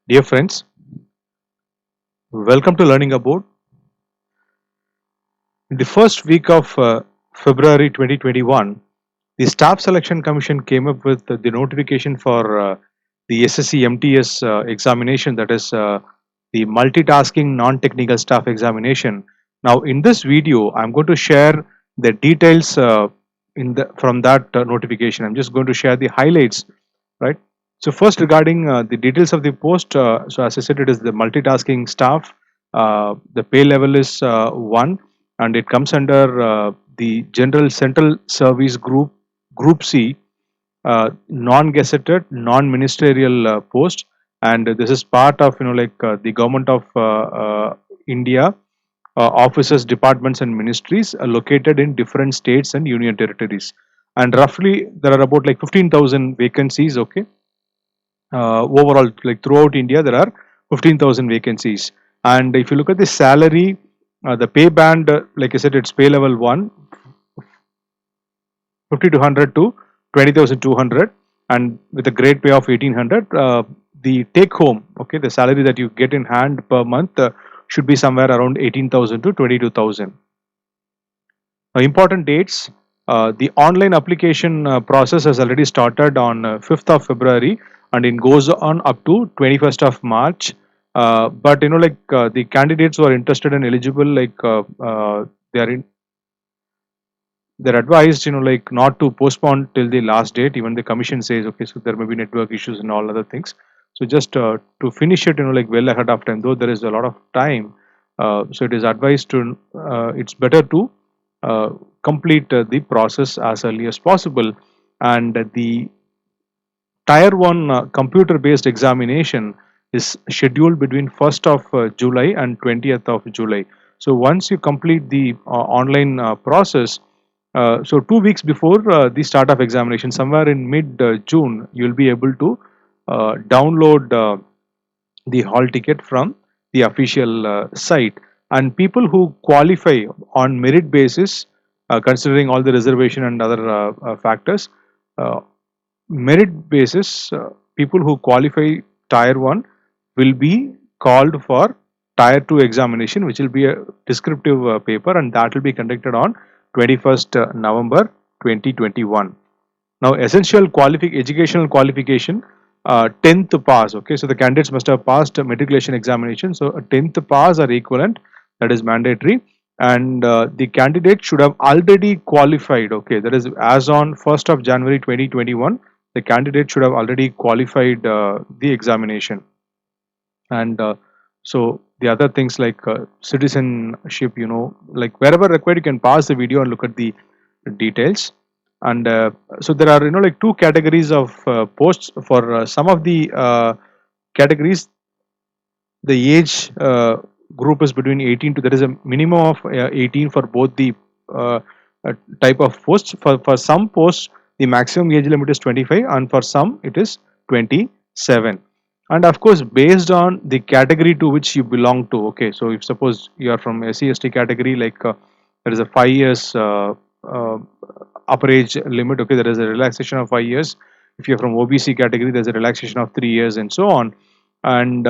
Dear friends, welcome to Learning About. In the first week of February 2021, the Staff Selection Commission came up with the notification for the SSC MTS examination, that is the multitasking non-technical staff examination. Now, in this video, I'm going to share the details from that notification. I'm just going to share the highlights, right? So first, regarding the details of the post, so as I said, it is the multitasking staff. The pay level is 1, and it comes under the General Central Service Group C, non-gazetted, non-ministerial post, and this is part of the government of India, offices, departments, and ministries located in different states and union territories. And roughly, there are about like 15,000 vacancies. Okay, overall, like throughout India, there are 15,000 vacancies. And if you look at the salary, the pay band, like I said, it's pay level 1, 5,200 to 20,200, and with a grade pay of 1,800. The take home, okay, the salary that you get in hand per month should be somewhere around 18,000 to 22,000. Important dates. The online application process has already started on 5th of February, and it goes on up to 21st of March. But the candidates who are interested and eligible, they are in, they're advised, not to postpone till the last date. Even the commission says, okay, so there may be network issues and all other things. So just to finish it, well ahead of time, though there is a lot of time. So it is advised to, it's better to uh, complete the process as early as possible. And the Tier 1 computer based examination is scheduled between 1st of July and 20th of July. So once you complete the online process, so 2 weeks before the start of examination, somewhere in mid June, you'll be able to download the hall ticket from the official site. And people who qualify on merit basis, considering all the reservation and other factors, uh, merit basis, people who qualify Tier 1 will be called for Tier 2 examination, which will be a descriptive paper, and that will be conducted on 21st November 2021. Now, essential educational qualification, 10th pass. Okay, so the candidates must have passed a matriculation examination. So, a 10th pass or equivalent, that is mandatory, and the candidate should have already qualified. Okay, that is as on 1st of January 2021, the candidate should have already qualified the examination. And so the other things like citizenship, like wherever required, you can pause the video and look at the details. And so there are like two categories of posts. For some of the categories, the age group is between 18 to, there is a minimum of 18 for both the uh, type of posts. For some posts, the maximum age limit is 25, and for some it is 27. And of course, based on the category to which you belong to. Okay, so if suppose you are from SC/ST category, like there is a 5 years uh, upper age limit. Okay, there is a relaxation of 5 years. If you're from OBC category, there's a relaxation of 3 years, and so on. And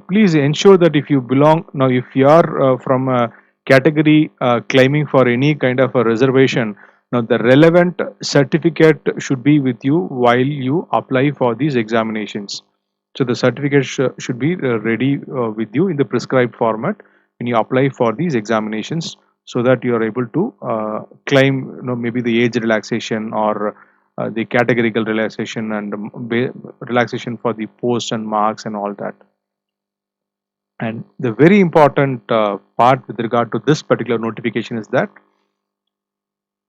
please ensure that if you belong, now if you are from a category claiming for any kind of a reservation, now the relevant certificate should be with you while you apply for these examinations. So the certificate should be ready with you in the prescribed format when you apply for these examinations, so that you are able to claim, maybe the age relaxation, or the categorical relaxation, and relaxation for the post and marks and all that. And the very important part with regard to this particular notification is that,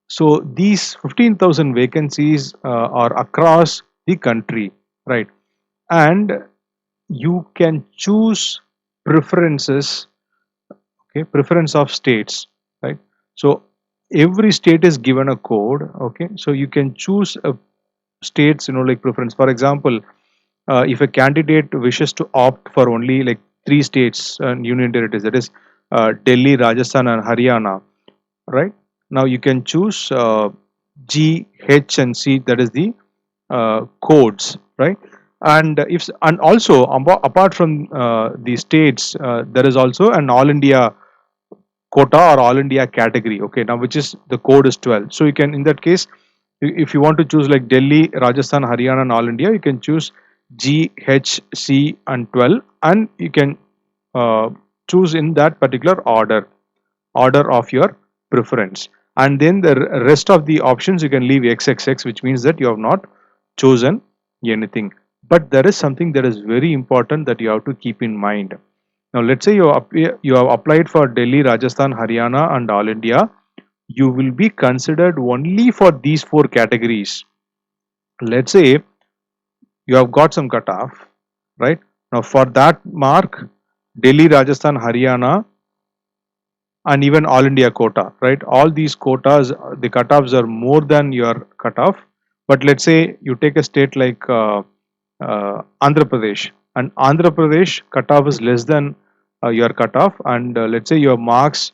so these 15,000 vacancies are across the country, right? And you can choose preferences, okay, preference of states, right? So every state is given a code. Okay, so you can choose a states, like preference. For example, if a candidate wishes to opt for only like three states and union territories, that is Delhi, Rajasthan, and Haryana, right? Now you can choose G, H, and C, that is the codes, right? And if and also apart from the states, there is also an all India quota or all India category. Okay, now which is the code is 12. So you can, in that case, if you want to choose like Delhi, Rajasthan, Haryana, and all India, you can choose G, H, C, and 12, and you can uh, choose in that particular order of your preference. And then the rest of the options you can leave XXX, which means that you have not chosen anything. But there is something that is very important that you have to keep in mind. Now, let's say you have applied for Delhi, Rajasthan, Haryana, and All India. You will be considered only for these four categories. Let's say you have got some cutoff, right? Now, for that mark, Delhi, Rajasthan, Haryana, and even all India quota, right? All these quotas, the cutoffs are more than your cutoff. But let's say you take a state like Andhra Pradesh, and Andhra Pradesh cutoff is less than your cutoff, and let's say your marks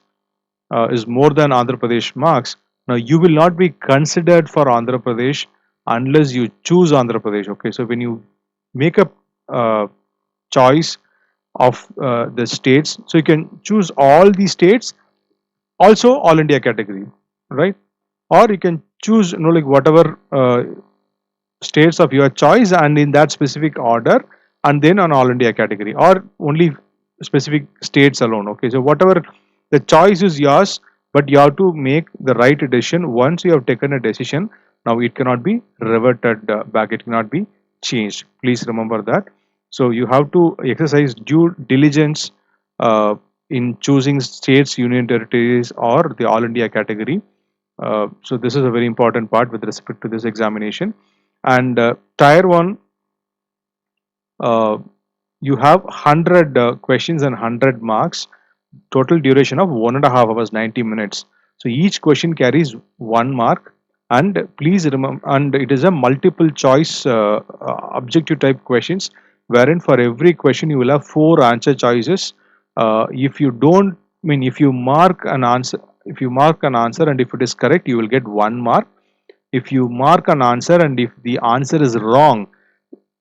is more than Andhra Pradesh marks. Now you will not be considered for Andhra Pradesh unless you choose Andhra Pradesh. Okay, so when you make a choice of the states, so you can choose all the states, also all India category, right? Or you can choose, like whatever states of your choice and in that specific order, and then on all India category, or only specific states alone. Okay, so whatever the choice is yours, but you have to make the right decision. Once you have taken a decision, now it cannot be reverted back, it cannot be changed. Please remember that. So you have to exercise due diligence in choosing states, union territories, or the all India category. So this is a very important part with respect to this examination. And tier 1, uh, you have 100 questions and 100 marks, total duration of 1.5 hours, 90 minutes. So each question carries 1 mark. And please remember, and it is a multiple choice objective type questions, wherein for every question you will have four answer choices. If you don't, if you mark an answer, and if it is correct, you will get 1 mark. If you mark an answer and if the answer is wrong,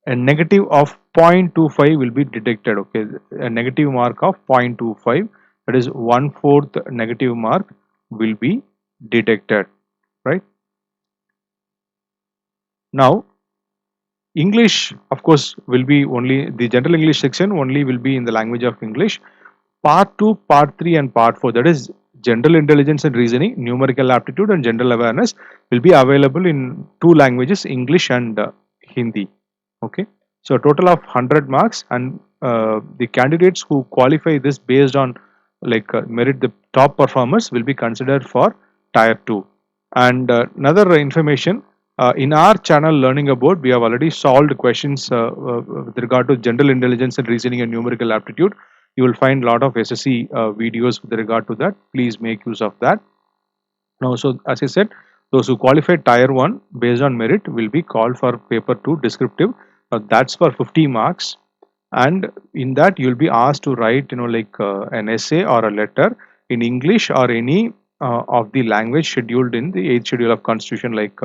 a negative of 0.25 will be detected. Okay, a negative mark of 0.25, that is 1/4 negative mark, will be detected, right? Now English, of course, will be only the general English section, only will be in the language of English. Part 2, part 3, and part 4, that is general intelligence and reasoning, numerical aptitude, and general awareness, will be available in two languages, English and Hindi. Okay, so a total of 100 marks, and the candidates who qualify this based on like merit, the top performers will be considered for tier 2. And another information, in our channel Learning About, we have already solved questions with regard to general intelligence and reasoning and numerical aptitude. You will find a lot of SSC videos with regard to that. Please make use of that. Now, so as I said, those who qualify tier 1 based on merit will be called for paper 2 descriptive. That's for 50 marks, and in that you will be asked to write, like an essay or a letter in English or any of the language scheduled in the 8th schedule of Constitution, like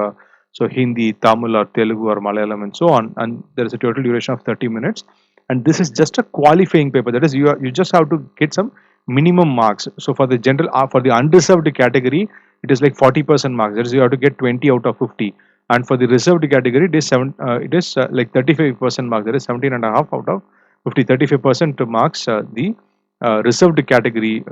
so Hindi, Tamil, or Telugu, or Malayalam, and so on. And there is a total duration of 30 minutes. And this is just a qualifying paper. That is, you just have to get some minimum marks. So for the general, for the unreserved category, it is like 40% marks. That is, you have to get 20 out of 50. And for the reserved category, it is like 35% marks. That is 17.5 out of 50. 35% marks the reserved category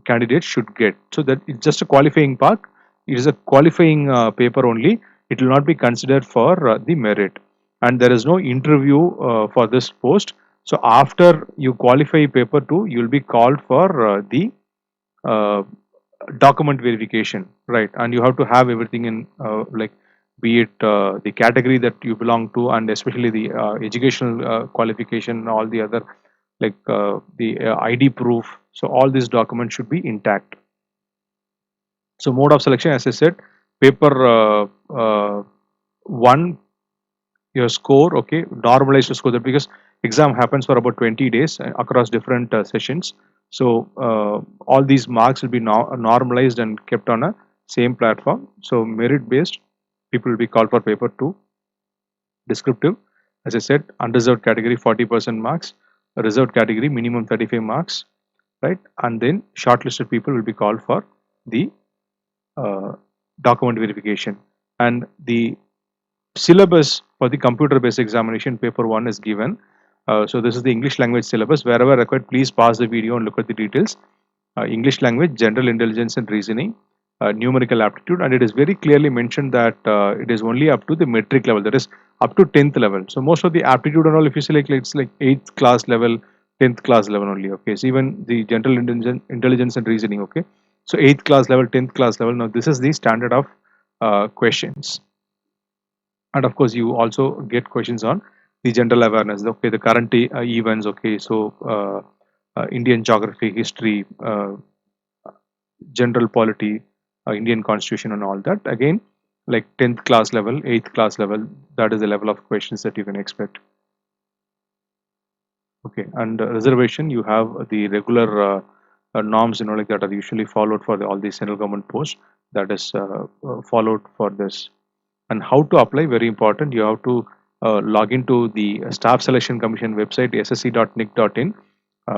candidates should get. So that it's just a qualifying part. It is a qualifying paper only. It will not be considered for the merit, and there is no interview for this post. So after you qualify paper 2, you will be called for the uh, document verification, right? And you have to have everything in like, be it the category that you belong to, and especially the educational qualification, all the other, like the ID proof. So all these documents should be intact. So mode of selection, as I said, paper 1, your score, okay, normalized score, that because exam happens for about 20 days across different sessions. So all these marks will be normalized and kept on a same platform. So merit based, people will be called for paper 2 descriptive. as I said, unreserved category 40% marks, reserved category minimum 35 marks, right? And then shortlisted people will be called for the uh, document verification. And the syllabus for the computer based examination paper 1 is given. So this is the English language syllabus. Wherever required, please pause the video and look at the details. English language, general intelligence and reasoning, numerical aptitude, and it is very clearly mentioned that it is only up to the metric level, that is up to 10th level. So most of the aptitude and all, if you select, like, it's like 8th class level, 10th class level only. Okay, so even the general intelligence and reasoning. Okay, so 8th class level, 10th class level. Now this is the standard of questions. And of course you also get questions on the general awareness, okay, the current events. Okay, so Indian geography, history, general polity, Indian constitution and all that. Again, like 10th class level, 8th class level, that is the level of questions that you can expect. Okay, and reservation, you have the regular norms, like that are usually followed for all the central government posts, that is followed for this. And how to apply, very important, you have to log into the staff selection commission website, ssc.nic.in.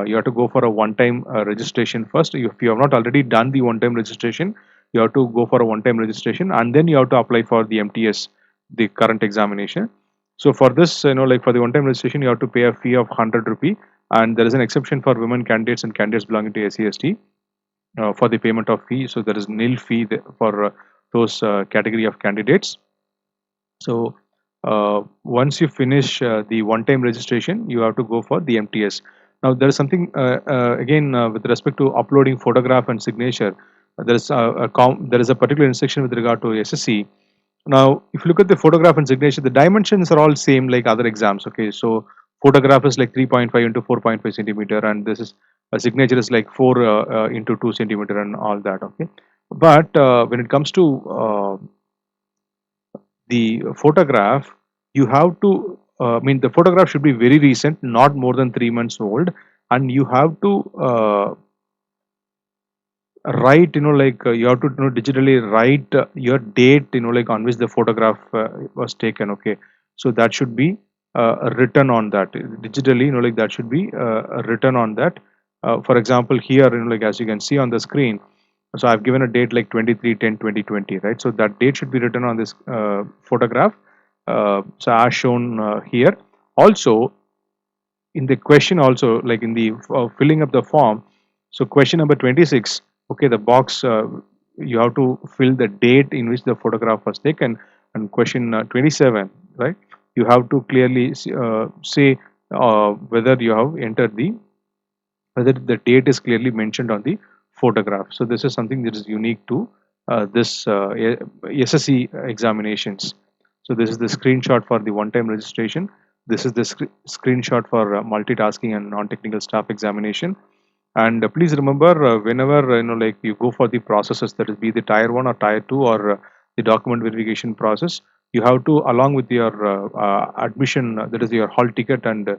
You have to go for a one-time registration first. If you have not already done the one-time registration, you have to go for a one-time registration, and then you have to apply for the MTS, the current examination. So for this, like for the one-time registration, you have to pay a fee of 100 rupee, and there is an exception for women candidates and candidates belonging to SC/ST for the payment of fee. So there is nil fee for those category of candidates. So once you finish the one-time registration, you have to go for the MTS. Now there is something again with respect to uploading photograph and signature. There is a particular instruction with regard to SSC. Now, if you look at the photograph and signature, the dimensions are all same like other exams. Okay, so photograph is like 3.5 into 4.5 centimeter, and this is a signature is like 4 into 2 centimeter, and all that. Okay, but when it comes to the photograph, you have to, the photograph should be very recent, not more than 3 months old, and you have to write, like you have to, digitally write your date, like on which the photograph was taken. Okay, so that should be written on that digitally, like that should be written on that. For example, here, like as you can see on the screen, so I've given a date like 23/10/2020, right? So that date should be written on this photograph. So as shown here. Also, in the question, also like in the filling up the form, so question number 26, okay, the box, you have to fill the date in which the photograph was taken. And question 27, right, you have to clearly say whether you have entered the, whether the date is clearly mentioned on the photograph. So this is something that is unique to this SSC examinations. So this is the screenshot for the one-time registration. This is the screenshot for multitasking and non-technical staff examination. And please remember, whenever like you go for the processes, that is be the tier 1 or tier 2 or the document verification process, you have to, along with your admission, that is your hall ticket, and uh,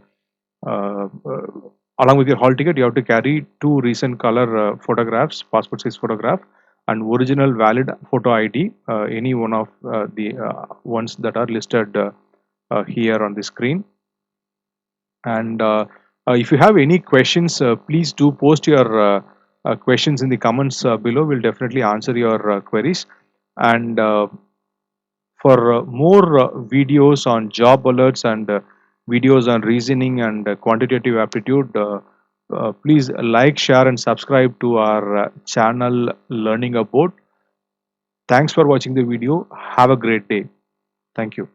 uh, along with your hall ticket, you have to carry 2 recent color photographs, passport size photograph, and original valid photo ID, any one of the ones that are listed here on the screen. And if you have any questions, please do post your questions in the comments below. We'll definitely answer your queries. And for more videos on job alerts and videos on reasoning and quantitative aptitude, please like, share, and subscribe to our channel Learning About. Thanks for watching the video. Have a great day. Thank you.